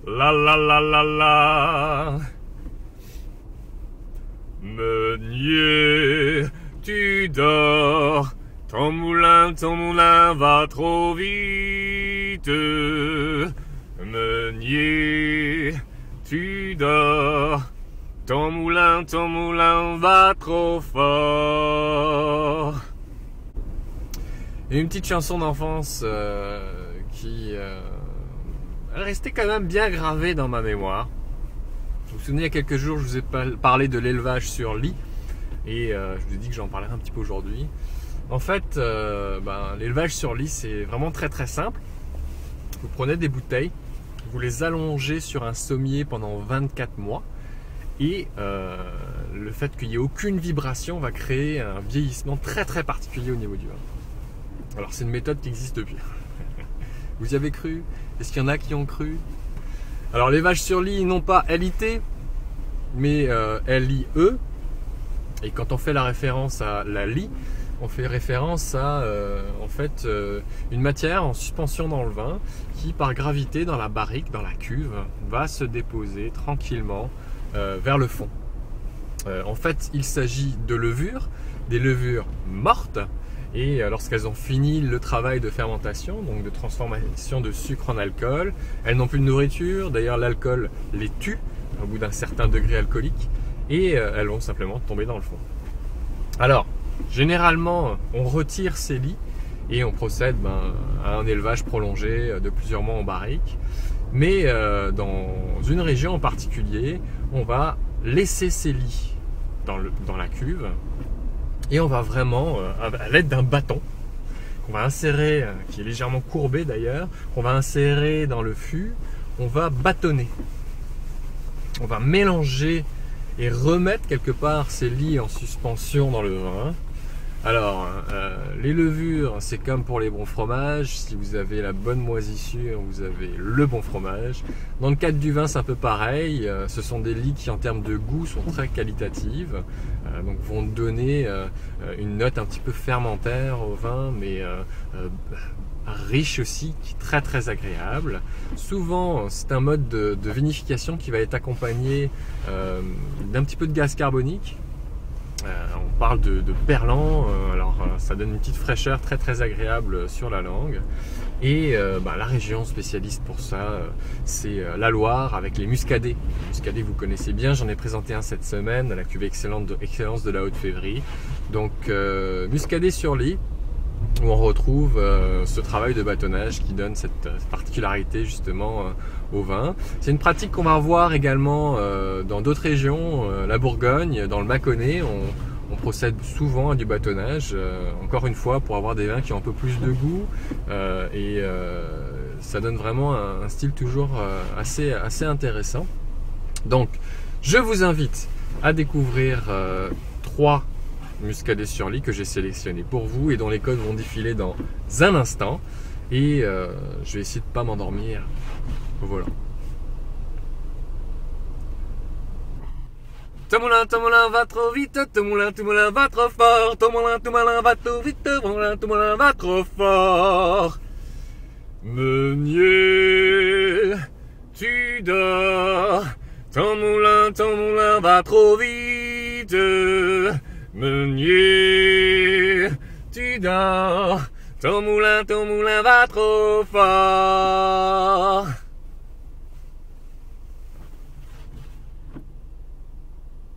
La la la la la. Meunier, tu dors. Ton moulin va trop vite. Meunier, tu dors. Ton moulin va trop fort. Et une petite chanson d'enfance qui est restée quand même bien gravée dans ma mémoire. Vous vous souvenez, il y a quelques jours, je vous ai parlé de l'élevage sur lit. Et je vous ai dit que j'en parlerai un petit peu aujourd'hui. En fait, l'élevage sur lit, c'est vraiment très très simple. Vous prenez des bouteilles, vous les allongez sur un sommier pendant 24 mois. Et le fait qu'il n'y ait aucune vibration va créer un vieillissement très très particulier au niveau du vin. Alors c'est une méthode qui existe depuis. Vous y avez cru? Est-ce qu'il y en a qui ont cru? Alors l'élevage sur lit, non pas LIT, mais LIE. Et quand on fait la référence à la lie, on fait référence à une matière en suspension dans le vin qui, par gravité dans la barrique, dans la cuve, va se déposer tranquillement vers le fond. En fait, il s'agit de levures, des levures mortes, et lorsqu'elles ont fini le travail de fermentation, donc de transformation de sucre en alcool, elles n'ont plus de nourriture, d'ailleurs l'alcool les tue au bout d'un certain degré alcoolique, et elles vont simplement tomber dans le fond. Alors, généralement, on retire ces lits et on procède à un élevage prolongé de plusieurs mois en barrique. Mais dans une région en particulier, on va laisser ces lits dans la cuve et on va vraiment, à l'aide d'un bâton, qu'on va insérer, qui est légèrement courbé d'ailleurs, qu'on va insérer dans le fût, on va bâtonner. On va mélanger et remettre quelque part ces lits en suspension dans le vin. Alors, les levures, c'est comme pour les bons fromages. Si vous avez la bonne moisissure, vous avez le bon fromage. Dans le cadre du vin, c'est un peu pareil. Ce sont des lits qui, en termes de goût, sont très qualitatives. Donc, vont donner une note un petit peu fermentaire au vin, mais riche aussi, qui est très très agréable. Souvent, c'est un mode de vinification qui va être accompagné d'un petit peu de gaz carbonique. On parle de perlant, ça donne une petite fraîcheur très très agréable sur la langue. Et la région spécialiste pour ça, c'est la Loire avec les muscadets. Les muscadets, vous connaissez bien, j'en ai présenté un cette semaine à la cuvée Excellence de la Haute-Févrie. Donc muscadet sur lit, où on retrouve ce travail de bâtonnage qui donne cette particularité justement au vin. C'est une pratique qu'on va revoir également dans d'autres régions, la Bourgogne, dans le Mâconnais, on procède souvent à du bâtonnage, encore une fois pour avoir des vins qui ont un peu plus de goût et ça donne vraiment un style toujours assez intéressant. Donc je vous invite à découvrir 3 muscadets sur lit que j'ai sélectionné pour vous et dont les codes vont défiler dans un instant. Et je vais essayer de ne pas m'endormir. Voilà. Ton moulin va trop vite, ton moulin va trop fort, ton moulin va trop vite, ton moulin va trop fort. Meunier, tu dors, ton moulin va trop vite. Meunier, tu dors, ton moulin va trop fort.